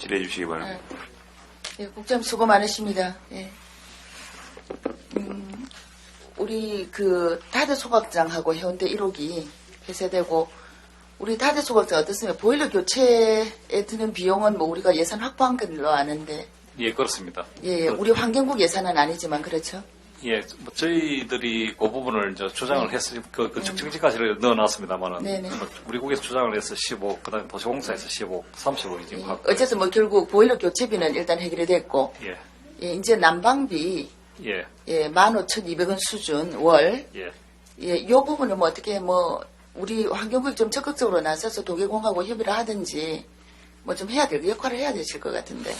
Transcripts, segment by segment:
질의해 주시기 바랍니다. 예, 국장 수고 많으십니다. 예. 우리 그 다대 소각장하고 해운대 1호기 폐쇄되고 우리 다대 소각장 어떻습니까? 보일러 교체에 드는 비용은 뭐 우리가 예산 확보한 걸로 아는데. 예, 그렇습니다. 예, 우리 환경국 예산은 아니지만 그렇죠. 예, 뭐 저희들이 그 부분을 이제 주장을 했어요. 그 측정지까지를 넣어놨습니다만은 네네. 우리 국에서 주장을 해서 15, 그다음에 도시공사에서 15, 30을 지금 하고. 어쨌든 뭐 결국 보일러 교체비는 일단 해결이 됐고. 예, 예, 이제 난방비 예, 예, 15,200원 수준 월. 예. 예, 요 부분은 뭐 어떻게 뭐 우리 환경국이 좀 적극적으로 나서서 도계공하고 협의를 하든지 뭐 좀 해야 될 역할을 해야 되실 것 같은데.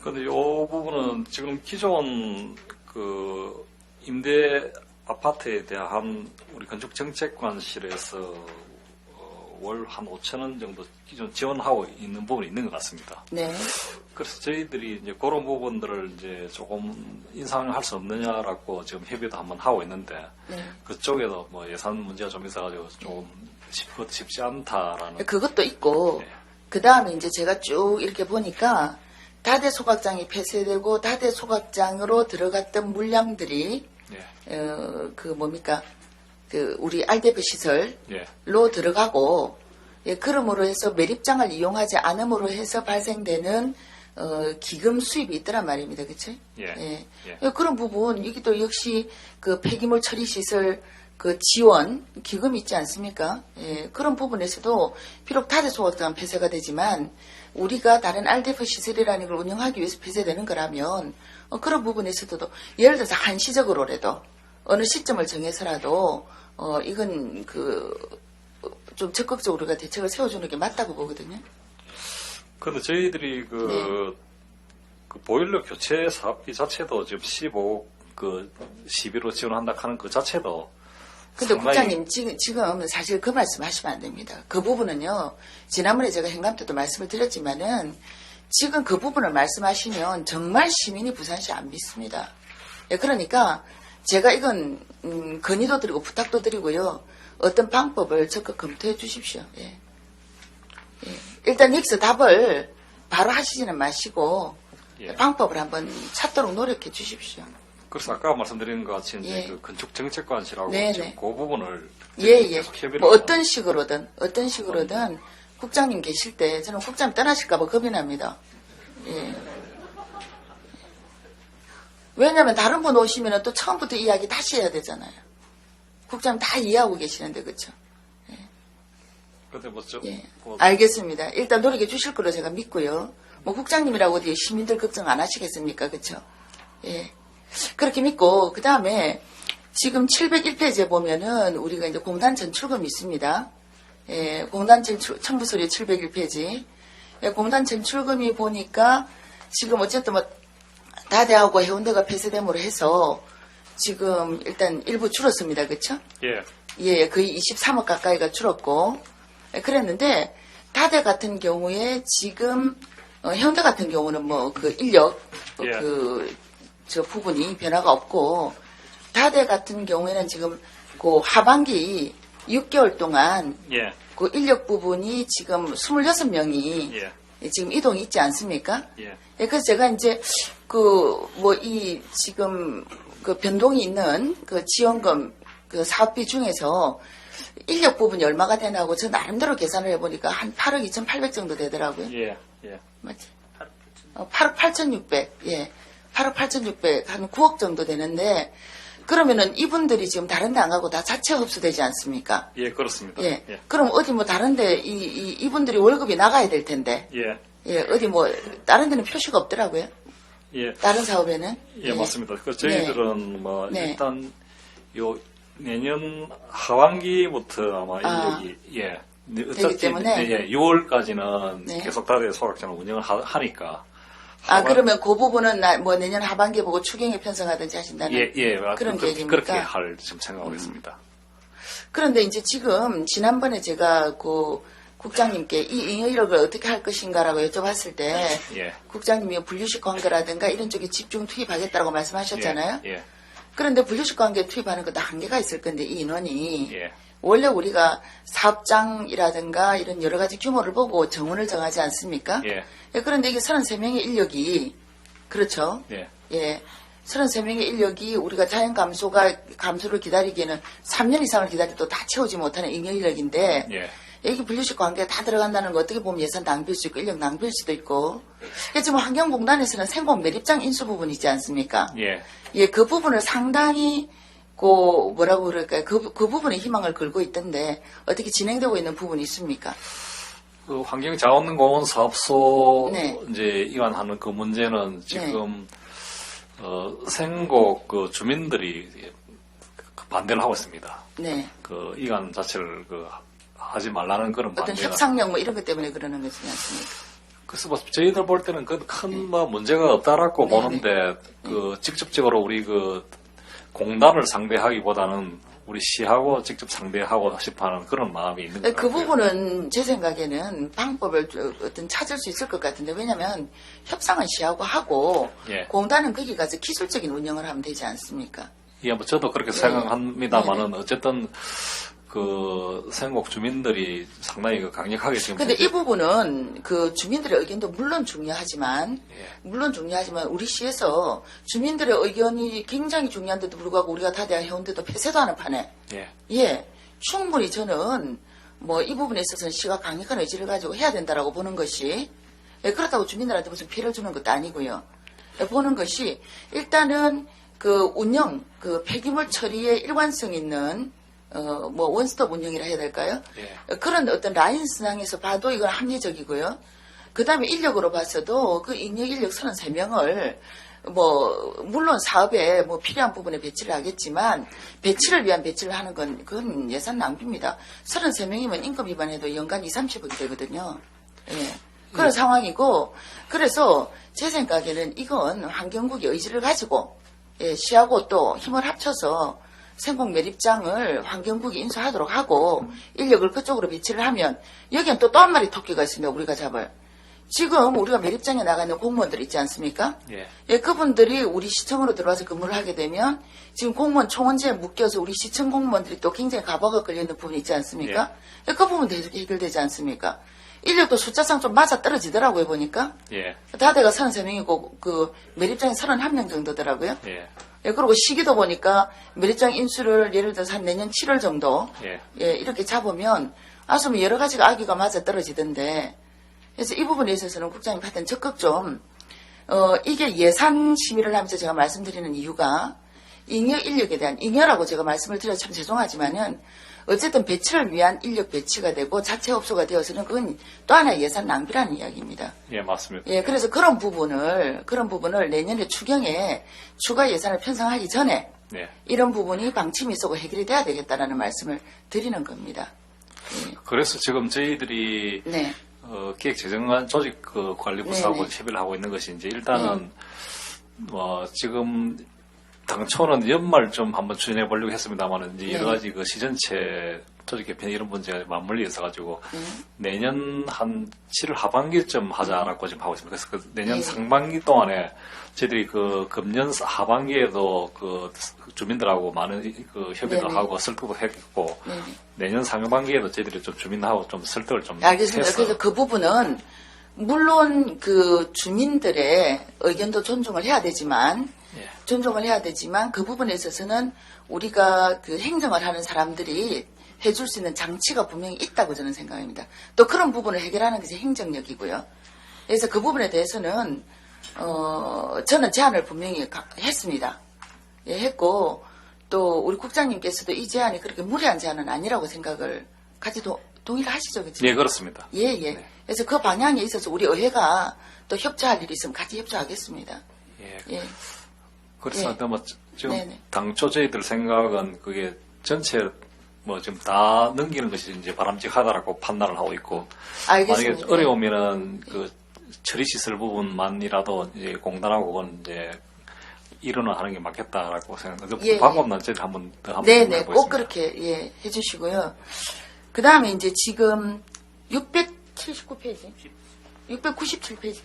근데 요 부분은 지금 기존 그 임대 아파트에 대한 우리 건축정책관실에서 월 한 5,000원 정도 기존 지원하고 있는 부분이 있는 것 같습니다. 네. 그래서 저희들이 이제 그런 부분들을 이제 조금 인상할 수 없느냐라고 지금 협의도 한번 하고 있는데 네. 그쪽에도 뭐 예산 문제가 좀 있어가지고 좀 쉽지 않다라는. 그것도 있고 네. 그 다음에 이제 제가 쭉 이렇게 보니까 다대 소각장이 폐쇄되고 다대 소각장으로 들어갔던 물량들이 예. 그 뭡니까 그 우리 RDF 시설로 예. 들어가고 예, 그러므로 해서 매립장을 이용하지 않음으로 해서 발생되는 기금 수입이 있더란 말입니다. 그렇죠? 예. 예. 그런 부분 여기도 역시 그 폐기물 처리 시설 그 지원 기금이 있지 않습니까? 예, 그런 부분에서도 비록 다대 소각장 폐쇄가 되지만 우리가 다른 RDF 시설이라는 걸 운영하기 위해서 폐쇄되는 거라면 그런 부분에서도 예를 들어서 한시적으로라도 어느 시점을 정해서라도 이건 좀 적극적으로 우리가 대책을 세워주는 게 맞다고 보거든요. 근데 저희들이 그 보일러 교체 사업비 자체도 지금 12로 지원한다 하는 그 자체도 근데 상당히. 국장님 지금 사실 그 말씀 하시면 안 됩니다. 그 부분은요. 지난번에 제가 행감 때도 말씀을 드렸지만은 지금 그 부분을 말씀하시면 정말 시민이 부산시 안 믿습니다. 예, 그러니까 제가 이건 건의도 드리고 부탁도 드리고요. 어떤 방법을 적극 검토해 주십시오. 예. 예. 일단 여기서 답을 바로 하시지는 마시고 예. 방법을 한번 찾도록 노력해 주십시오. 그래서 아까 말씀드린 것 같이 이제 예. 그 건축정책관실하고 네네. 지금 그 부분을 예. 계속 협의를 뭐 어떤 식으로든 국장님 계실 때 저는 국장님 떠나실까봐 겁이 납니다. 예. 왜냐하면 다른 분 오시면 또 처음부터 이야기 다시 해야 되잖아요. 국장님 다 이해하고 계시는데 그렇죠? 근데 예. 알겠습니다. 일단 노력해 주실 거로 제가 믿고요. 뭐 국장님이라고 어디 시민들 걱정 안 하시겠습니까? 그렇죠? 예. 그렇게 믿고 그 다음에 지금 701페이지에 보면은 우리가 이제 공단 전출금이 있습니다. 예, 공단 첨부서류 701페이지. 예, 공단 전출금이 보니까 지금 어쨌든 뭐 다대하고 해운대가 폐쇄됨으로 해서 지금 일단 일부 줄었습니다. 그렇죠? 예. 예, 거의 23억 가까이가 줄었고 예, 그랬는데 다대 같은 경우에 지금 해운대 같은 경우는 뭐 그 인력 예. 저 부분이 변화가 없고 다대 같은 경우에는 지금 그 하반기 6개월 동안 예. 그 인력 부분이 지금 26명이 예. 지금 이동이 있지 않습니까? 예. 예, 그래서 제가 이제 지금 그 변동이 있는 그 지원금 그 사업비 중에서 인력 부분이 얼마가 되나고 저 나름대로 계산을 해보니까 한 8억 2,800 정도 되더라고요. 예. 예. 맞지? 8억 8,600. 예. 8억 8,600, 한 9억 정도 되는데, 그러면은 이분들이 지금 다른 데 안 가고 다 자체 흡수되지 않습니까? 예, 그렇습니다. 예. 예. 그럼 어디 뭐 다른 데 이분들이 월급이 나가야 될 텐데, 예. 예. 어디 뭐, 다른 데는 표시가 없더라고요. 예. 다른 사업에는. 예, 맞습니다. 저희들은 네. 뭐 네. 일단 내년 하반기부터 아마 인력이 예. 어차피 때문에? 예, 6월까지는 네. 계속 다대 소각장을 운영을 하니까. 그러면 그 부분은 뭐 내년 하반기에 보고 추경에 편성하든지 하신다는 그런 계획입니까? 그렇게 할 지금 생각하고 있습니다. 그런데 이제 지금 지난번에 제가 그 국장님께 이 인력을 어떻게 할 것인가라고 여쭤봤을 때 예. 국장님이 분류식 관계라든가 이런 쪽에 집중 투입하겠다고 말씀하셨잖아요. 예. 그런데 분류식 관계 투입하는 것도 한계가 있을 건데 이 인원이 예. 원래 우리가 사업장이라든가 이런 여러 가지 규모를 보고 정원을 정하지 않습니까? 예. 예, 그런데 이게 33명의 인력이, 그렇죠? 예. 예. 33명의 인력이 우리가 자연 감소를 기다리기에는 3년 이상을 기다려도 다 채우지 못하는 인력 인력인데, 예. 여기 분류식 관계가 다 들어간다는 거 어떻게 보면 예산 낭비일 수 있고, 인력 낭비일 수도 있고. 지금 환경공단에서는 생공 매립장 인수 부분이 있지 않습니까? 예. 예, 그 부분을 상당히, 뭐라고 그럴까요? 그 부분에 희망을 걸고 있던데, 어떻게 진행되고 있는 부분이 있습니까? 그 환경자원공원 사업소 네. 이제 이관하는 그 문제는 지금 생곡 그 주민들이 그 반대를 하고 있습니다. 네. 그 이관 자체를 그 하지 말라는 그런 어떤 반대가. 협상력 뭐 이런 것 때문에 그러는 거지 않습니까? 그래서 뭐 저희들 볼 때는 그 큰 뭐 문제가 없다라고 네, 보는데 그 직접적으로 우리 그 공단을 상대하기보다는 우리 시하고 직접 상대하고 싶어하는 그런 마음이 있는 것 그 같아요. 부분은 제 생각에는 방법을 어떤 찾을 수 있을 것 같은데, 왜냐면 협상은 시하고 하고 예. 공단은 거기 가서 기술적인 운영을 하면 되지 않습니까? 예, 뭐 저도 그렇게 네. 생각합니다만은 어쨌든 그 생곡 주민들이 상당히 그 강력하게 지금. 근데 이 부분은 그 주민들의 의견도 물론 중요하지만, 예. 우리 시에서 주민들의 의견이 굉장히 중요한데도 불구하고 우리가 다 해온데도 폐쇄도 하는 판에, 예. 예, 충분히 저는 뭐 이 부분에 있어서는 시가 강력한 의지를 가지고 해야 된다라고 보는 것이, 예, 그렇다고 주민들한테 무슨 피해를 주는 것도 아니고요. 예, 보는 것이 일단은 그 운영, 그 폐기물 처리에 일관성 있는 뭐 원스톱 운영이라 해야 될까요? 예. 그런 어떤 라인 상에서 봐도 이건 합리적이고요. 그 다음에 인력으로 봐서도 그 인력 33명을 물론 사업에 뭐 필요한 부분에 배치를 하겠지만, 배치를 위한 배치를 하는 건, 그건 예산 낭비입니다. 33명이면 임금 위반해도 연간 2, 30억이 되거든요. 예. 그런 상황이고, 그래서 제 생각에는 이건 환경국의 의지를 가지고, 예, 시하고 또 힘을 합쳐서 생곡 매립장을 환경국이 인수하도록 하고, 인력을 그쪽으로 배치를 하면, 여기엔 또 한 마리 토끼가 있습니다, 우리가 잡을. 지금 우리가 매립장에 나가 있는 공무원들 있지 않습니까? 예. 예, 그분들이 우리 시청으로 들어와서 근무를 하게 되면 지금 공무원 총원제에 묶여서 우리 시청 공무원들이 또 굉장히 가봐가 걸려있는 부분이 있지 않습니까? 예, 그 부분도 해결되지 않습니까? 인력도 숫자상 좀 맞아 떨어지더라고요, 보니까. 예. 다대가 33명이고 그 매립장이 31명 정도더라고요. 예. 예, 그리고 시기도 보니까 매립장 인수를 예를 들어서 한 내년 7월 정도, 예. 예, 이렇게 잡으면 아주 뭐 여러 가지가 아기가 맞아 떨어지던데, 그래서 이 부분에 있어서는 국장님 하여튼 적극 좀, 이게 예산 심의를 하면서 제가 말씀드리는 이유가 잉여 인력에 대한, 잉여라고 제가 말씀을 드려서 참 죄송하지만은 어쨌든 배치를 위한 인력 배치가 되고 자체 업소가 되어서는 그건 또 하나의 예산 낭비라는 이야기입니다. 예, 맞습니다. 예, 그래서 그런 부분을 내년에 추경에 추가 예산을 편성하기 전에 예. 이런 부분이 방침이 있고 해결이 돼야 되겠다라는 말씀을 드리는 겁니다. 그래서 지금 저희들이 네. 기획재정관 조직 그 관리부서하고 네네. 협의를 하고 있는 것이 이제 일단은 지금 당초는 연말 좀 한번 추진해 보려고 했습니다만은 이제 여러 가지 그 시전체 조직 개편 이런 문제가 맞물려 있어가지고 내년 한 7월 하반기쯤 하자라고 지금 하고 있습니다. 그래서 그 내년 네. 상반기 동안에 저희들이 그 금년 하반기에도 그 주민들하고 많은 그 협의도 네네. 하고 설득도 했고 네네. 내년 상반기에도 저희들이 좀 주민하고 좀 설득을 좀 알겠습니다. 해서 그래서 그 부분은 물론 그 주민들의 의견도 존중을 해야 되지만 그 부분에 있어서는 우리가 그 행정을 하는 사람들이 해줄 수 있는 장치가 분명히 있다고 저는 생각합니다. 또 그런 부분을 해결하는 것이 행정력이고요. 그래서 그 부분에 대해서는 저는 제안을 분명히 했습니다. 예, 했고 또 우리 국장님께서도 이 제안이 그렇게 무리한 제안은 아니라고 생각을 같이 동의를 하시죠, 그렇죠? 예, 그렇습니다. 예. 네. 그래서 그 방향에 있어서 우리 의회가 또 협조할 일이 있으면 같이 협조하겠습니다. 예. 예. 그래서 예. 뭐 지금 네네. 당초 저희들 생각은 그게 전체 뭐 지금 다 넘기는 것이 이제 바람직하다라고 판단을 하고 있고 알겠습니다. 만약에 어려우면은 그 처리 시설 부분만이라도 이제 공단하고 그건 이제 일원을 하는 게 맞겠다라고 생각합니다. 그 예. 방법은 저희들 한번 네네, 해보겠습니다. 꼭 그렇게, 예, 해주시고요. 그 다음에 이제 지금 679페이지? 697페이지.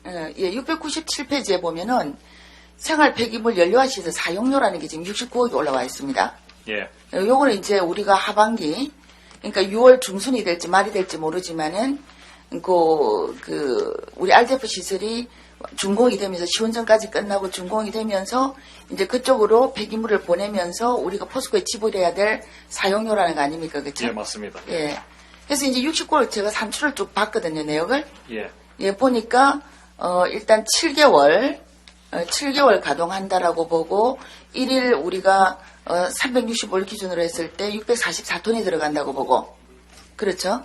예, 697페이지에 보면은 생활 폐기물 연료화 시설 사용료라는 게 지금 69억이 올라와 있습니다. 예. 요거는 이제 우리가 하반기, 그러니까 6월 중순이 될지 말이 될지 모르지만은, 우리 RDF 시설이 준공이 되면서 시운전까지 끝나고 준공이 되면서 이제 그쪽으로 폐기물을 보내면서 우리가 포스코에 지불해야 될 사용료라는 거 아닙니까? 그쵸? 예, 맞습니다. 예. 그래서 이제 60골 제가 산출을 쭉 봤거든요, 내역을. 예. 예, 보니까, 일단 7개월 가동한다라고 보고, 1일 우리가, 365일 기준으로 했을 때 644톤이 들어간다고 보고, 그렇죠?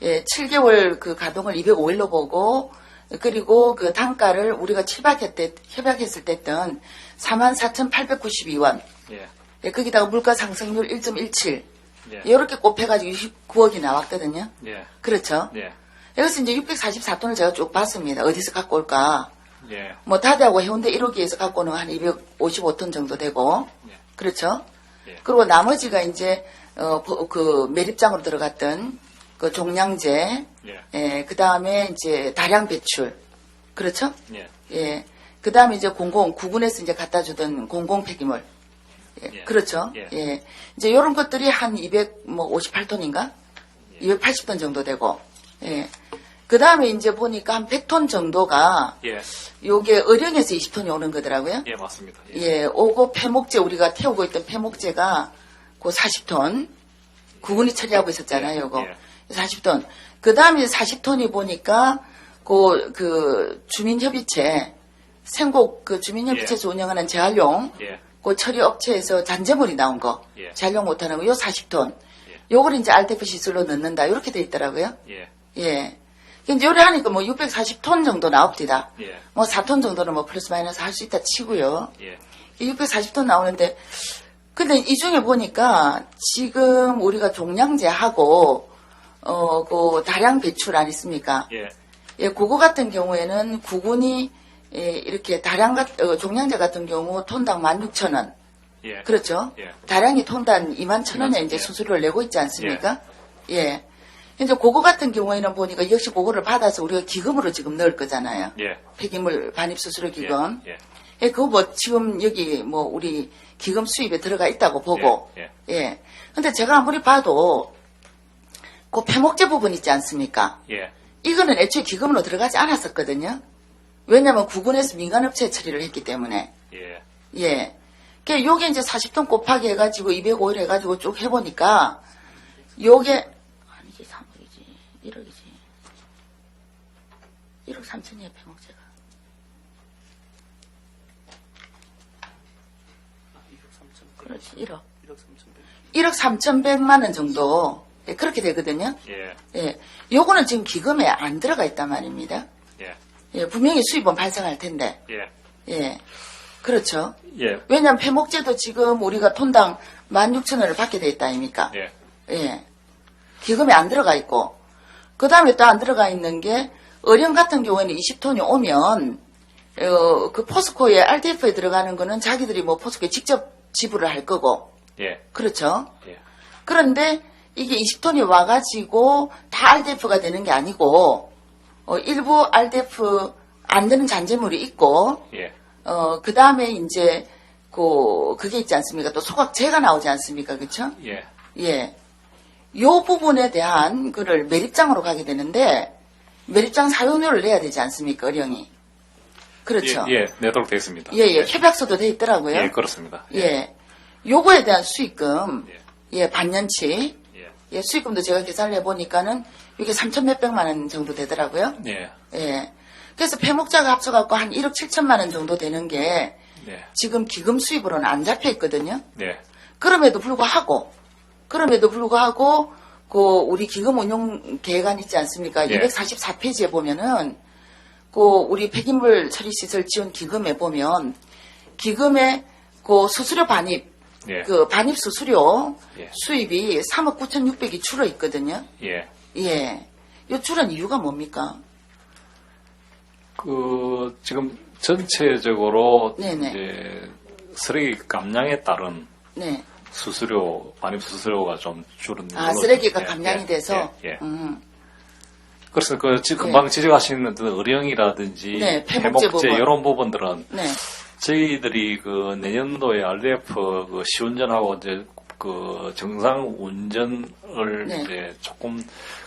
예, 7개월 그 가동을 205일로 보고, 그리고 그 단가를 우리가 협약했을 때 했던 44,892원. 예. 예, 거기다가 물가 상승률 1.17. 예. 이렇게 곱해가지고 29억이 나왔거든요. 예. 그렇죠? 예. 여기서 이제 644톤을 제가 쭉 봤습니다. 어디서 갖고 올까? 예. 뭐 다대하고 해운대 1호기에서 갖고 오는 한 255톤 정도 되고, 예. 그렇죠? 예. 그리고 나머지가 이제 매립장으로 들어갔던 그 종량제, 예. 그 다음에 이제 다량 배출, 그렇죠? 예. 예, 그 다음에 이제 구군에서 이제 갖다 주던 공공 폐기물, 예, 예. 그렇죠? 예. 예, 이제 이런 것들이 한 258톤인가? 280톤 정도 되고, 예. 그 다음에 이제 보니까 한 100톤 정도가, 예. 요게 어령에서 20톤이 오는 거더라고요. 예, 맞습니다. 예. 예, 오고 폐목재, 우리가 태우고 있던 폐목재가 그 40톤, 구군이 처리하고 있었잖아요, 요거. 예. 40톤. 그 다음에 40톤이 보니까, 주민협의체, 생곡 주민협의체에서 운영하는 재활용, 예. 그 처리업체에서 잔재물이 나온 거, 예. 재활용 못하는 거, 요 40톤. 예. 요걸 이제 RDF 시설로 넣는다. 이렇게 돼 있더라고요. 예. 예. 이제 요래 하니까 뭐 640톤 정도 나옵니다. 예. 뭐 4톤 정도는 뭐 플러스 마이너스 할 수 있다 치고요. 예. 640톤 나오는데, 근데 이 중에 보니까 지금 우리가 종량제하고, 다량 배출 아니습니까? 예. 예, 그거 같은 경우에는 구군이, 이렇게 종량제 같은 경우 톤당 16,000원. 예. 그렇죠? 예. 다량이 톤당 21,000원에 이제 예. 수수료를 내고 있지 않습니까? 예. 이제 그거 같은 경우에는 보니까 역시 그거를 받아서 우리가 기금으로 지금 넣을 거잖아요. 예. 폐기물 반입 수수료 기금. 예. 예, 그거 뭐 지금 여기 뭐 우리 기금 수입에 들어가 있다고 보고. 예. 예. 근데 제가 아무리 봐도 그 폐목재 부분 있지 않습니까? 예. 이거는 애초에 기금으로 들어가지 않았었거든요. 왜냐면 구군에서 민간업체 처리를 했기 때문에. 예. 예. 그러니까 요게 이제 40톤 곱하기 해가지고 205일 해가지고 쭉 해보니까 요게 아니지 3억이지 1억이지 1억 3천이에요 폐목재가. 그렇지 1억 1억 3,100만 원 정도 예, 그렇게 되거든요. 예. 예, 요거는 지금 기금에 안 들어가 있단 말입니다. 예. 예, 분명히 수입은 발생할 텐데. 예. 예, 그렇죠. 예. 왜냐하면 폐목재도 지금 우리가 톤당 16,000원을 받게 돼 있다 아닙니까? 예. 예. 기금에 안 들어가 있고, 그 다음에 또 안 들어가 있는 게, 어령 같은 경우에는 20톤이 오면, 그 포스코에 RDF에 들어가는 거는 자기들이 뭐 포스코에 직접 지불을 할 거고, 예. 그렇죠. 예. 그런데 이게 20톤이 와가지고 다 RDF가 되는 게 아니고, 일부 RDF 안 되는 잔재물이 있고, 예. 그 다음에 이제, 그게 있지 않습니까? 또 소각재가 나오지 않습니까? 그쵸? 예. 예. 요 부분에 대한 거를 매립장으로 가게 되는데, 매립장 사용료를 내야 되지 않습니까? 어령이. 그렇죠. 예. 내도록 되어 있습니다. 예, 예. 협약서도 돼 있더라고요. 예, 그렇습니다. 예. 요거에 대한 수익금, 예. 예, 반년치, 예. 예, 수익금도 제가 계산을 해보니까는 이게 3,몇백만 원 정도 되더라고요. 예. 예. 그래서 폐목자가 합쳐갖고 한 1억 7천만 원 정도 되는 게 예. 지금 기금 수입으로는 안 잡혀 있거든요. 예. 그럼에도 불구하고, 우리 기금 운용 계획안 있지 않습니까? 예. 244페이지에 보면은, 우리 폐기물 처리 시설 지원 기금에 보면, 기금의 수수료 반입, 예. 반입 수수료 예. 수입이 3억 9,600이 줄어 있거든요. 예. 예. 요 줄은 이유가 뭡니까? 지금 전체적으로 네네. 이제 쓰레기 감량에 따른 네. 반입 수수료가 좀 줄은. 쓰레기가 예, 감량이 예, 돼서? 예. 그래서 금방 지적하시는 어령이라든지 네, 폐목재 부분. 이런 부분들은 네. 저희들이 내년도에 RDF 시운전하고 이제 그 정상 운전을 네. 이제 조금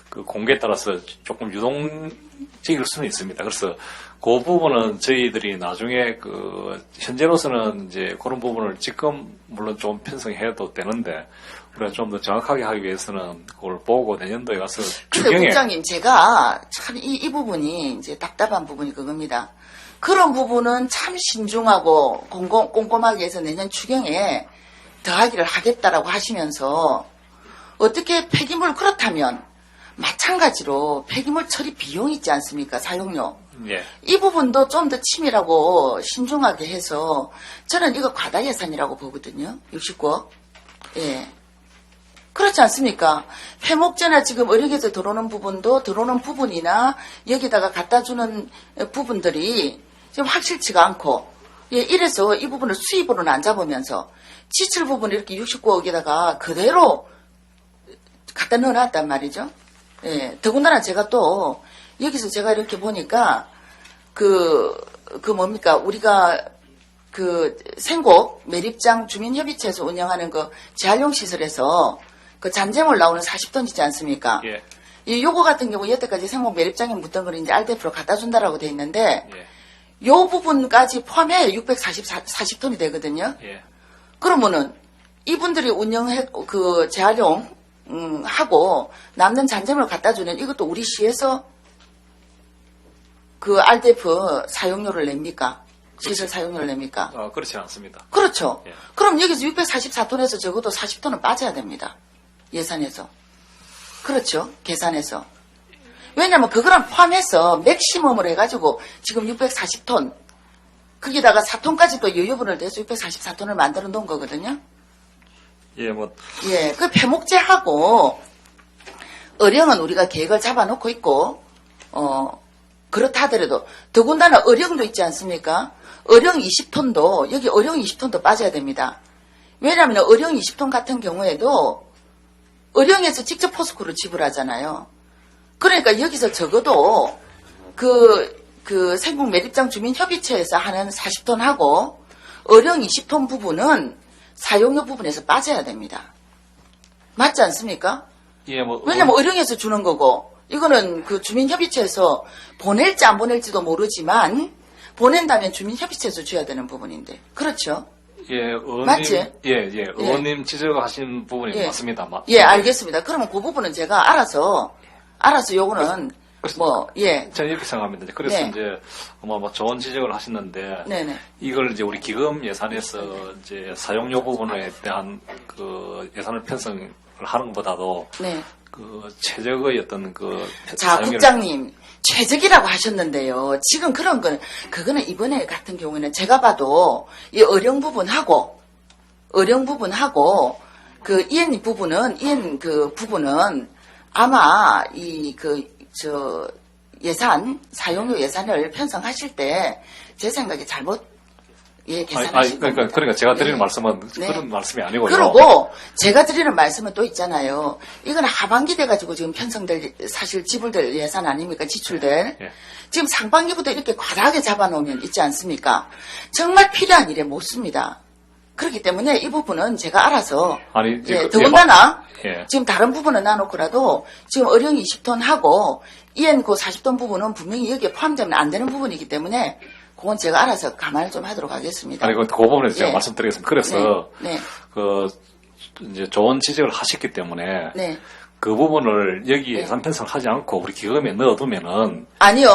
그 공개에 따라서 조금 유동적일 수는 있습니다. 그래서 그 부분은 저희들이 나중에 그 현재로서는 이제 그런 부분을 지금 물론 좀 편성해도 되는데 우리가 좀 더 정확하게 하기 위해서는 그걸 보고 내년도에 가서 근데 추경에 국장님, 제가 참 이 부분이 이제 답답한 부분이 그겁니다. 그런 부분은 참 신중하고 꼼꼼하게 해서 내년 추경에 더하기를 하겠다라고 하시면서 어떻게 폐기물 그렇다면 마찬가지로 폐기물 처리 비용 있지 않습니까? 사용료. 예. 이 부분도 좀 더 치밀하고 신중하게 해서 저는 이거 과다 예산이라고 보거든요. 69억. 예. 그렇지 않습니까? 폐목재나 지금 의료계에서 들어오는 부분도 들어오는 부분이나 여기다가 갖다 주는 부분들이 지금 확실치가 않고 예, 이래서 이 부분을 수입으로는 안 잡으면서 지출 부분 이렇게 69억에다가 그대로 갖다 넣어놨단 말이죠. 예, 더군다나 제가 또 여기서 제가 이렇게 보니까 뭡니까 우리가 그 생곡 매립장 주민협의체에서 운영하는 그 재활용 시설에서 그 잔재물 나오는 40톤 있지 않습니까? 예. 이 요거 같은 경우 여태까지 생곡 매립장에 묻던 걸 이제 RDF로 갖다 준다라고 돼 있는데 예. 요 부분까지 포함해 640톤이 되거든요. 예. 그러면은 이분들이 운영해 그 재활용 하고 남는 잔재물 갖다 주는 이것도 우리 시에서 그 RDF 사용료를 냅니까? 시설 사용료를 냅니까? 그렇지 않습니다. 그렇죠. 예. 그럼 여기서 644톤에서 적어도 40톤은 빠져야 됩니다. 예산에서. 그렇죠. 계산해서. 왜냐면 그거랑 포함해서 맥시멈으로 해가지고 지금 640톤 거기다가 4톤까지 또 여유분을 내서 644톤을 만들어 놓은 거거든요. 예, 뭐 예, 그 폐목재하고 어령은 우리가 계획을 잡아놓고 있고, 그렇다 하더라도, 더군다나 어령도 있지 않습니까? 어령 20톤도, 여기 어령 20톤도 빠져야 됩니다. 왜냐하면 어령 20톤 같은 경우에도 어령에서 직접 포스코를 지불하잖아요. 그러니까 여기서 적어도 그 생국 매립장 주민협의체에서 하는 40톤 하고 어령 20톤 부분은 사용료 부분에서 빠져야 됩니다. 맞지 않습니까? 예, 뭐 왜냐면 어령에서 주는 거고 이거는 그 주민협의체에서 보낼지 안 보낼지도 모르지만 보낸다면 주민협의체에서 줘야 되는 부분인데 그렇죠? 예, 의원님, 맞지? 예, 의원님 지적하신 부분이 예. 맞습니다. 예, 알겠습니다. 그러면 그 부분은 제가 알아서 요거는 뭐 예, 저는 이렇게 생각합니다. 그래서 네. 이제 뭐 좋은 지적을 하시는데 네네. 이걸 이제 우리 기금 예산에서 이제 사용료 부분에 대한 그 예산을 편성을 하는 것보다도 네. 그 최적의 어떤 그 자, 사용료를- 국장님, 최적이라고 하셨는데요. 지금 그런 건, 그거는 이번에 같은 경우에는 제가 봐도 이 어령 부분하고, 그 이엔 그 부분은 아마 사용료 예산을 편성하실 때 제 생각에 잘못, 예, 계산하신 겁니다. 그러니까 제가 드리는 네. 말씀은 네. 그런 말씀이 아니고요. 그리고 제가 드리는 말씀은 또 있잖아요. 이건 하반기 돼가지고 지금 편성될 사실 지불될 예산 아닙니까? 지출될. 예. 지금 상반기부터 이렇게 과다하게 잡아놓으면 있지 않습니까? 정말 필요한 일에 못 씁니다. 그렇기 때문에 이 부분은 제가 알아서 아니, 예, 더군다나 예. 지금 다른 부분은 나놓고라도 지금 어령 20톤 하고 이엔 그 40톤 부분은 분명히 여기에 포함되면 안 되는 부분이기 때문에 그건 제가 알아서 감안을 좀 하도록 하겠습니다. 아니, 그 부분에서 제가 예. 말씀드리겠습니다. 그래서 네. 그 이제 좋은 지적을 하셨기 때문에 네. 그 부분을 여기 예산 편성을 하지 않고 우리 기금에 넣어두면은 아니요.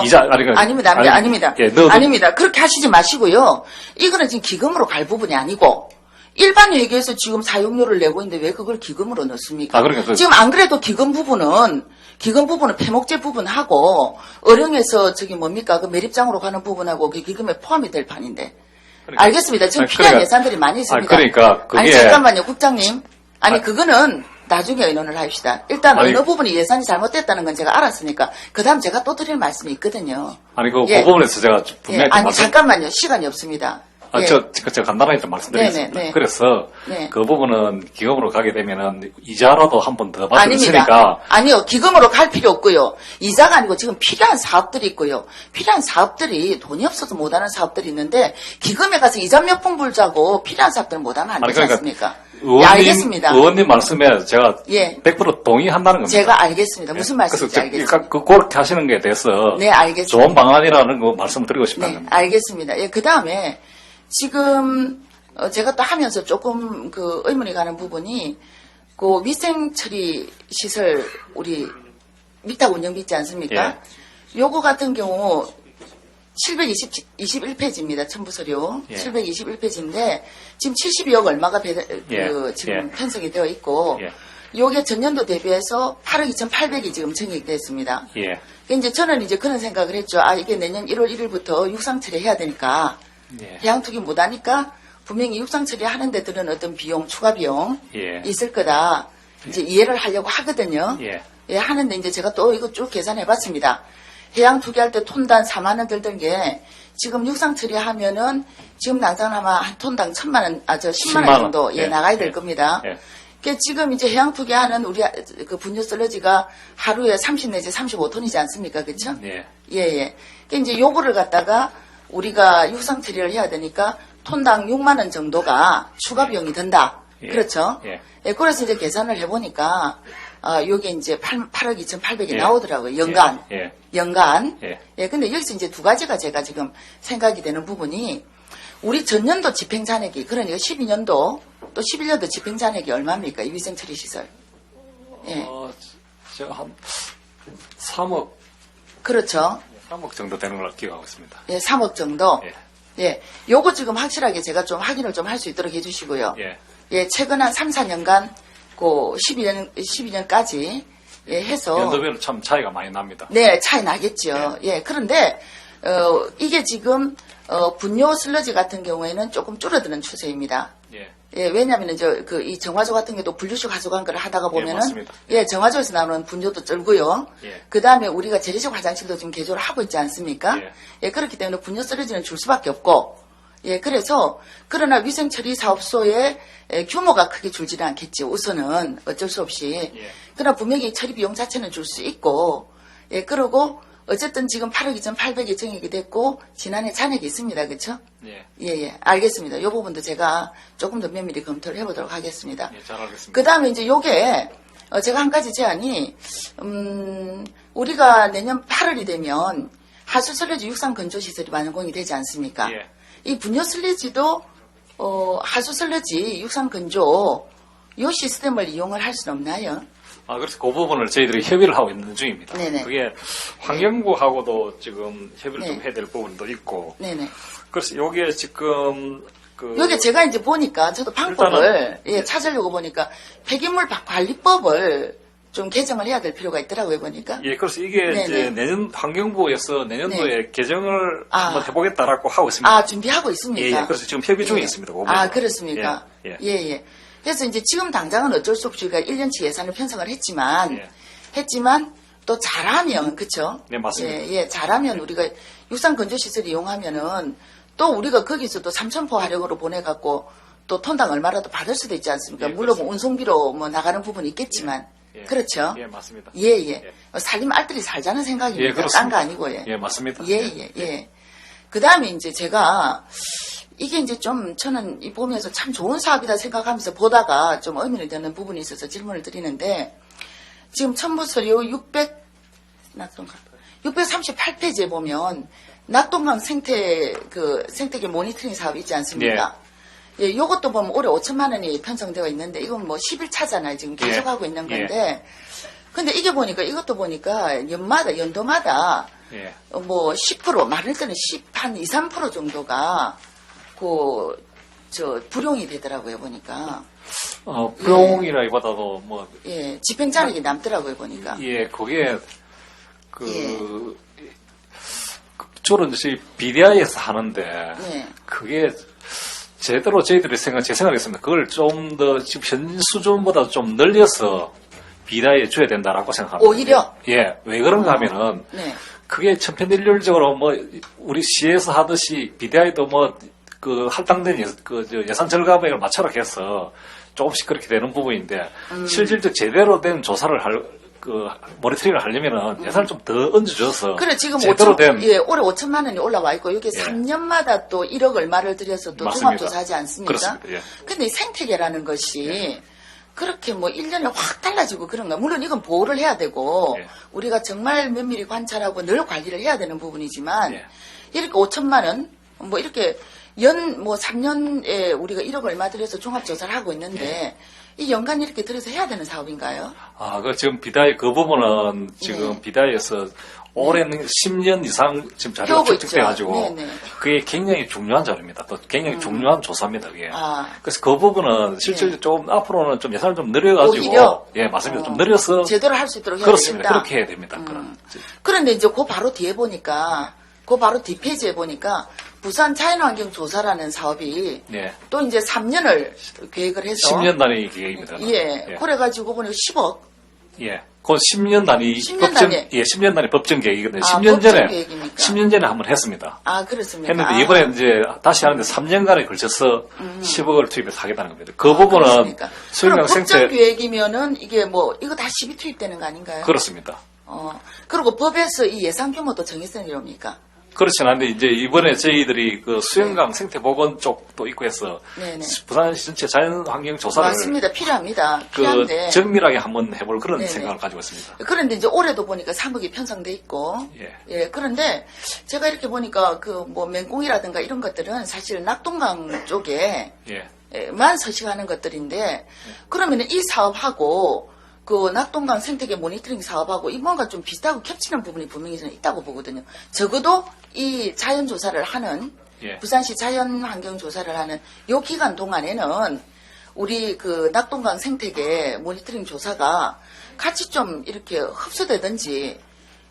아닙니다. 아닙니다. 예, 아닙니다. 그렇게 하시지 마시고요. 이거는 지금 기금으로 갈 부분이 아니고 일반 회계에서 지금 사용료를 내고 있는데 왜 그걸 기금으로 넣습니까? 그러니까 지금 안 그래도 기금 부분은 폐목재 부분하고 어령에서 저기 뭡니까 그 매립장으로 가는 부분하고 그 기금에 포함이 될 판인데. 그러니까- 알겠습니다. 지금 아니, 필요한 그러니까- 예산들이 많이 있습니다. 그러니까 그게 아니 잠깐만요, 국장님. 아니 그거는 나중에 의논을 합시다. 일단 아니- 어느 부분이 예산이 잘못됐다는 건 제가 알았으니까 그 다음 제가 또 드릴 말씀이 있거든요. 아니 그 예. 부분에서 제가 예, 분명히 아니 말씀 잠깐만요. 시간이 없습니다. 예. 제가 간단하게 좀 말씀드리겠습니다. 네네, 네. 그래서 네. 그 부분은 기금으로 가게 되면은 이자라도 한 번 더 받을 수 아닙니다. 있으니까 아니요. 기금으로 갈 필요 없고요. 이자가 아니고 지금 필요한 사업들이 있고요. 필요한 사업들이 돈이 없어서 못하는 사업들이 있는데 기금에 가서 이자 몇 푼 불자고 필요한 사업들은 못하면 안 아니, 되지 그러니까 않습니까? 예, 알겠습니다. 의원님 말씀에 제가 예. 100% 동의한다는 겁니다. 제가 알겠습니다. 무슨 말씀인지 그래서 알겠습니다. 그렇게 하시는 게 대해서 네, 알겠습니다. 좋은 방안이라는 거 말씀드리고 싶다는 네, 겁니다. 알겠습니다. 예, 그 다음에 지금 제가 또 하면서 조금 그 의문이 가는 부분이 그 위생 처리 시설 우리 미탁 운영비 있지 않습니까? 요거 같은 경우 721페이지입니다. 첨부서류. 예. 721페이지인데 지금 72억 얼마가 예. 지금 예. 편성이 되어 있고 예. 요게 전년도 대비해서 8억 2,800이 지금 증액됐습니다. 예. 이제 저는 이제 그런 생각을 했죠. 아, 이게 내년 1월 1일부터 육상 처리해야 되니까 예. 해양 투기 못 하니까 분명히 육상 처리하는 데들은 어떤 비용, 추가 비용 예. 있을 거다. 이제 이해를 하려고 하거든요. 예. 예, 하는데 이제 제가 또 이거 쭉 계산해 봤습니다. 해양 투기할 때 톤당 4만 원 들던 게 지금 육상 처리하면은 지금 당장 아마 한 톤당 10만 원 정도 예, 예. 나가야 될 예. 겁니다. 예. 그 지금 이제 해양 투기하는 우리 그 분유 슬러지가 하루에 30 내지 35톤이지 않습니까? 그렇죠? 예. 예, 예. 그 이제 요거를 갖다가 우리가 육상 처리를 해야 되니까 톤당 6만 원 정도가 추가 비용이 든다. 예. 그렇죠? 예. 예, 그래서 이제 계산을 해보니까 요게 이제 8억 2,800이 예. 나오더라고요. 연간. 예. 연간. 예. 예, 근데 여기서 이제 두 가지가 제가 지금 생각이 되는 부분이 우리 전년도 집행잔액이 그러니까 12년도 또 11년도 집행잔액이 얼마입니까? 이 위생처리시설. 예. 제가 한 3억 그렇죠. 정도 되는 걸로 기억하고 있습니다. 예, 3억 정도. 예. 예. 요거 지금 확실하게 제가 좀 확인을 좀 할 수 있도록 해주시고요. 예. 예, 최근 한 3, 4년간 그 12년까지 예, 해서 연도별로 참 차이가 많이 납니다. 네, 차이 나겠죠. 예, 그런데 이게 지금 분뇨 슬러지 같은 경우에는 조금 줄어드는 추세입니다. 예. 예, 왜냐하면 이 정화조 같은 경우도 분류식 화조관 걸 하다가 보면은 맞습니다. 예, 정화조에서 나오는 분뇨도 쩔고요. 예. 그 다음에 우리가 재래식 화장실도 지금 개조를 하고 있지 않습니까? 예. 예, 그렇기 때문에 분뇨 슬러지는 줄 수밖에 없고 예, 그래서 그러나 위생처리 사업소의 규모가 크게 줄지는 않겠죠. 우선은 어쩔 수 없이. 예. 그러나 분명히 처리 비용 자체는 줄 수 있고 예, 그러고 어쨌든 지금 8억 2,800이 증액이 됐고 지난해 잔액이 있습니다. 그렇죠? 예. 예, 예. 알겠습니다. 이 부분도 제가 조금 더 면밀히 검토를 해보도록 하겠습니다. 예, 잘 알겠습니다. 그 다음에 이제 요게, 제가 한 가지 제안이, 우리가 내년 8월이 되면 하수 슬러지 육상 건조 시설이 완공이 되지 않습니까? 예. 이 분뇨 슬러지도, 하수 슬러지 육상 건조 요 시스템을 이용을 할 수는 없나요? 그래서 그 부분을 저희들이 협의를 하고 있는 중입니다. 네네. 그게 환경부하고도 지금 협의를 네. 좀 해야 될 부분도 있고. 네네. 그래서 요게 지금 요게 제가 이제 보니까 저도 방법을 예, 찾으려고 보니까 폐기물 관리법을 좀 개정을 해야 될 필요가 있더라고요, 보니까. 예, 그래서 이게 네네. 이제 내년 환경부에서 내년도에 개정을 아. 한번 해보겠다라고 하고 있습니다. 아, 준비하고 있습니까? 예, 예. 그래서 지금 협의 중에 예. 있습니다. 그 아, 부분은. 그렇습니까? 예, 예, 예. 그래서 이제 지금 당장은 어쩔 수 없이 우리가 1년치 예산을 편성을 했지만, 예. 또 잘하면, 그쵸? 네, 맞습니다. 예, 예, 잘하면 우리가 육상 건조시설 이용하면은 또 우리가 거기서 또 3,000포 화력으로 보내갖고 또 톤당 얼마라도 받을 수도 있지 않습니까? 예, 물론 그렇습니다. 뭐 운송비로 뭐 나가는 부분이 있겠지만. 예. 그렇죠? 예, 맞습니다. 예, 예. 살림 알뜰히 살자는 생각입니다. 예, 그렇습니다. 딴 거 아니고, 예. 예, 맞습니다. 예, 예, 예. 그 다음에 이제 제가, 이게 이제 좀 저는 이 보면서 참 좋은 사업이다 생각하면서 보다가 좀 의문이 드는 부분이 있어서 질문을 드리는데, 지금 첨부서류 638페이지에 보면, 낙동강 생태계 모니터링 사업이 있지 않습니까? 예, 요것도 보면 올해 5천만 원이 편성되어 있는데, 이건 뭐 11차잖아요. 지금 계속하고 있는 건데, 근데 이게 보니까, 이것도 보니까 연도마다 예. 뭐 10%, 많을 때는 10, 2, 3% 정도가 불용이 되더라고요, 보니까. 불용이라기보다도 뭐, 예, 집행자력이 남더라고요, 보니까. 예, 그게 주로 이제 BDI에서 하는데, 예. 그게 제대로 저희들이 제 생각했습니다. 그걸 좀 더 지금 현 수준보다 좀 늘려서 BDI에 줘야 된다라고 생각합니다. 오히려? 예, 왜 그런가 하면은, 네. 그게 천편일률적으로 뭐 우리 시에서 하듯이 BDI도 뭐 할당된 예산 절감액을 맞춰라 해서 조금씩 그렇게 되는 부분인데 실질적 제대로 된 조사를 그 모니터링을 하려면은 예산을 좀 더 얹어줘서 그래, 지금 제대로 된 올해 5천만 원이 올라와 있고, 이게 예. 3년마다 또 1억 얼마를 들여서 또 맞습니다. 종합조사하지 않습니까? 그렇습니다. 예. 근데 이 생태계라는 것이 그렇게 뭐 1년에 확 달라지고 그런가. 물론 이건 보호를 해야 되고, 예. 우리가 정말 면밀히 관찰하고 늘 관리를 해야 되는 부분이지만, 예. 이렇게 5천만 원, 뭐 이렇게 3년에 우리가 1억 얼마 들여서 종합조사를 하고 있는데, 예. 이 연간 이렇게 들여서 해야 되는 사업인가요? 그 지금 비다이 그 부분은 지금 네. 비다이에서 오랜 10년 이상 지금 자료가 해오고 축적돼가지고 있죠. 네네. 그게 굉장히 중요한 자료입니다. 또 굉장히 중요한 조사입니다. 그게. 아. 그래서 그 부분은 실제로 네. 좀 앞으로는 좀 예산을 좀 늘려가지고 오히려? 예 맞습니다. 좀 늘려서 제대로 할 수 있도록 해야 그렇습니다. 되겠다. 그렇게 해야 됩니다. 그런. 그런데 이제 그 바로 뒤에 보니까, 그 바로 뒷페이지에 보니까 부산 자연환경조사라는 사업이 예. 또 이제 3년을 계획을 해서 10년 단위 계획입니다. 예, 그래가지고 보니까 10억. 예. 그 10년 단위 10년 법정 단위. 예, 10년 단위 법정 계획이거든요. 아, 10년 법정 전에 계획입니까? 10년 전에 한번 했습니다. 아, 그렇습니까? 했는데 아, 이번에 이제 다시 하는데 3년간에 걸쳐서 10억을 투입해서 하겠다는 겁니다. 그 부분은 그렇습니까? 수익량 그럼 법정 생태 계획이면은 이게 뭐 이거 다 10이 투입되는 거 아닌가요? 그렇습니다. 그리고 법에서 이 예산 규모도 정했으니 이럽니까? 그렇진 않은데 이제 이번에 저희들이 그 수영강 생태보건 쪽도 있고 해서 네네. 부산시 전체 자연환경 조사를 맞습니다. 필요합니다. 그 필요한데. 정밀하게 한번 해볼 그런 네네. 생각을 가지고 있습니다. 그런데 이제 올해도 보니까 3억이 편성돼 있고, 예. 그런데 제가 이렇게 보니까 그 뭐 맹꽁이라든가 이런 것들은 사실 낙동강 쪽에 예. 만 서식하는 것들인데, 그러면은 이 사업하고 그 낙동강 생태계 모니터링 사업하고 이 뭔가 좀 비슷하고 겹치는 부분이 분명히 저는 있다고 보거든요. 적어도 이 자연조사를 하는, 예. 부산시 자연환경조사를 하는 요 기간 동안에는 우리 그 낙동강 생태계 모니터링 조사가 같이 좀 이렇게 흡수되든지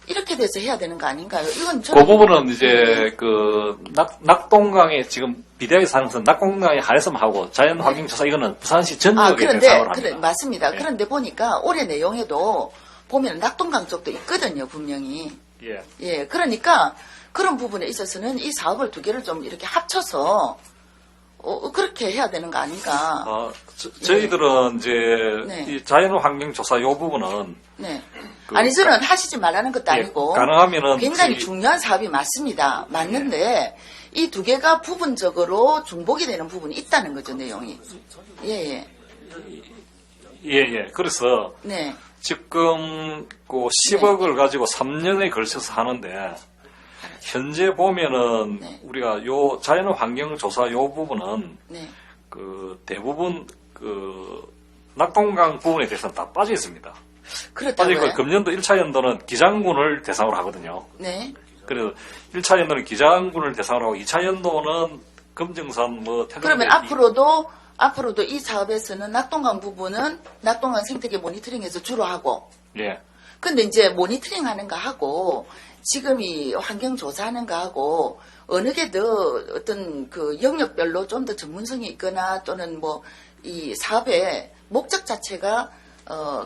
이렇게 돼서 해야 되는 거 아닌가요? 이건 그 부분은 이제 그 낙동강에 지금 비대하게 사는 것은 낙동강에 한해서만 하고 자연환경조사 이거는 부산시 전역에 대한 사업을 합니다. 그래, 맞습니다. 예. 그런데 보니까 올해 내용에도 보면 낙동강 쪽도 있거든요, 분명히. 예. 예, 그러니까 그런 부분에 있어서는 이 사업을 두 개를 좀 이렇게 합쳐서 그렇게 해야 되는 거 아닌가. 저희들은 이제 네. 이 자연환경조사 요 부분은 네. 그 아니, 저는 하시지 말라는 것도 예, 아니고. 가능하면은 굉장히 저희- 중요한 사업이 맞습니다. 맞는데, 이 두 개가 부분적으로 중복이 되는 부분이 있다는 거죠, 내용이. 예, 예. 예. 그래서 네. 지금 그 10억을 가지고 3년에 걸쳐서 하는데 현재 보면은 네. 우리가 요 자연환경조사 요 부분은 네. 그 대부분 그 낙동강 부분에 대해서는 다 빠져 있습니다. 그렇다고요? 빠지고 금년도 1차 연도는 기장군을 대상으로 하거든요. 네. 그래서 1차 연도는 기장군을 대상으로 하고 2차 연도는 금정산 뭐 태릉 그러면 앞으로도 이 사업에서는 낙동강 부분은 낙동강 생태계 모니터링에서 주로 하고, 예. 근데 이제 모니터링 하는 거 하고, 지금 이 환경 조사하는 거 하고, 어느 게 더 어떤 그 영역별로 좀 더 전문성이 있거나 또는 뭐 이 사업의 목적 자체가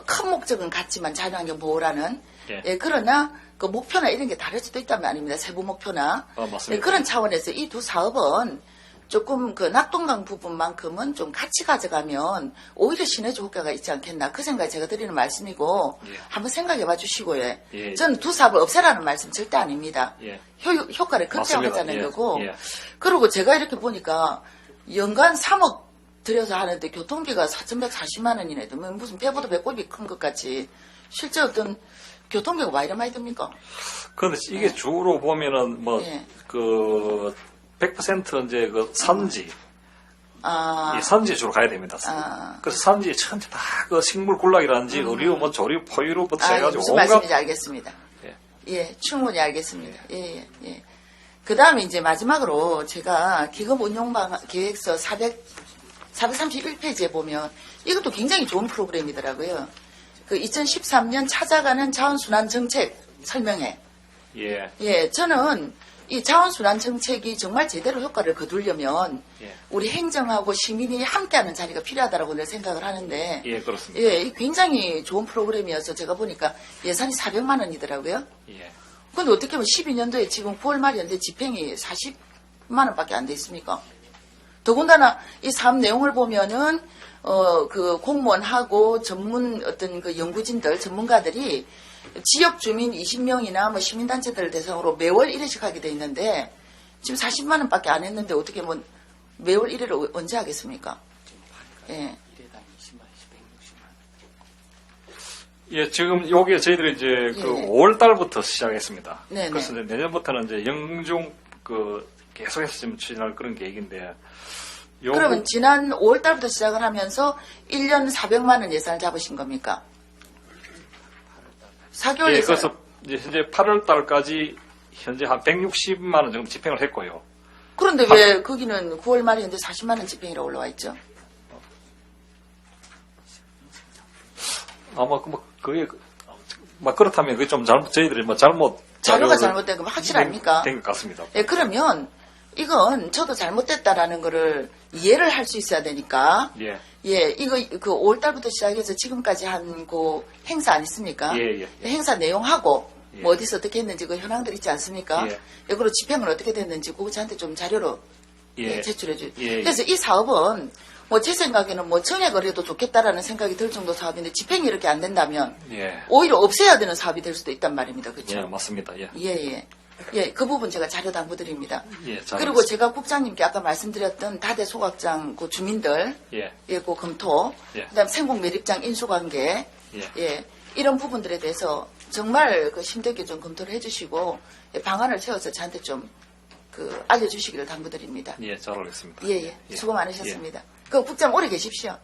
큰 목적은 같지만 자연환경 보호라는 예. 그러나 그 목표나 이런 게 다를 수도 있단 말입니다. 세부 목표나. 맞습니다. 그런 차원에서 이 두 사업은 조금 그 낙동강 부분만큼은 좀 같이 가져가면 오히려 시너지 효과가 있지 않겠나. 그 생각이 제가 드리는 말씀이고 예. 한번 생각해 봐 주시고요. 예. 저는 두 사업을 없애라는 말씀 절대 아닙니다. 예. 효과를 극대화하자는 맞습니다. 예. 거고. 예. 그리고 제가 이렇게 보니까 연간 3억 들여서 하는데 교통비가 4,140만 원이네. 무슨 배보다 배꼽이 큰 것 같이. 실제 어떤 교통비가 왜 이렇게 많이 듭니까? 그런데 이게 주로 보면은 뭐 예. 그 100% 이제 그 산지, 이 산지에 주로 가야 됩니다. 그래서 산지에 전체 다 그 식물 군락이라든지 의류, 뭐 조류, 포유류부터 해가지고 무슨 온갖 말씀인지 알겠습니다. 예. 예, 충분히 알겠습니다. 예. 그 다음에 이제 마지막으로 제가 기금 운용 계획서 431페이지에 보면 이것도 굉장히 좋은 프로그램이더라고요. 그 2013년 찾아가는 자원순환 정책 설명회. 예. 저는 이 자원순환 정책이 정말 제대로 효과를 거두려면 예. 우리 행정하고 시민이 함께하는 자리가 필요하다고 늘 생각을 하는데 예, 그렇습니다. 예, 굉장히 좋은 프로그램이어서 제가 보니까 예산이 400만 원이더라고요. 예. 근데 어떻게 보면 12년도에 지금 9월 말이었는데 집행이 40만 원밖에 안 돼 있습니까? 더군다나 이 사업 내용을 보면은 그 공무원하고 전문 어떤 그 연구진들 전문가들이 지역 주민 20명이나 뭐 시민단체들 대상으로 매월 1회씩 하게 돼 있는데 지금 40만 원밖에 안 했는데 어떻게 뭐 매월 1회를 언제 하겠습니까? 예. 예, 지금 요게 저희들이 이제 그 예. 5월 달부터 시작했습니다. 네네. 그래서 이제 내년부터는 이제 영중 그 계속해서 지금 추진할 그런 계획인데. 그러면 지난 5월 달부터 시작을 하면서 1년 400만 원 예산을 잡으신 겁니까? 4개월 예, 예산. 그래서 이제 현재 8월 달까지 현재 한 160만 원 정도 집행을 했고요. 그런데 왜 거기는 9월 말에 현재 40만 원 집행이라고 올라와 있죠? 아마 뭐 그게 막 그렇다면 그게 좀 잘못 저희들이 뭐 잘못 자료가 잘못된 거 확실합니까? 된 것 같습니다. 예, 그러면 이건 저도 잘못됐다라는 거를 이해를 할 수 있어야 되니까. 예. 예, 이거 그 5월 달부터 시작해서 지금까지 한 그 행사 안 있습니까? 예. 행사 내용하고 예. 뭐 어디서 어떻게 했는지 그 현황들 있지 않습니까? 예. 예, 그리고 집행은 어떻게 됐는지 그거 저한테 좀 자료로 예. 제출해 주세요. 예. 그래서 이 사업은 뭐 제 생각에는 뭐 정액을 해도 좋겠다라는 생각이 들 정도 사업인데 집행이 이렇게 안 된다면 예. 오히려 없애야 되는 사업이 될 수도 있단 말입니다. 예, 그렇죠? 맞습니다. 예. 예. 예, 그 부분 제가 자료 당부드립니다. 예, 잘 그리고 알겠습니다. 제가 국장님께 아까 말씀드렸던 다대 소각장 그 주민들 예. 예, 그 검토, 예. 그다음 생곡 매립장 인수관계, 예. 이런 부분들에 대해서 정말 그 심되게 좀 검토를 해주시고 예, 방안을 세워서 저한테 좀 그 알려주시기를 당부드립니다. 예, 잘 알겠습니다. 예. 수고 많으셨습니다. 예. 그 국장 오래 계십시오.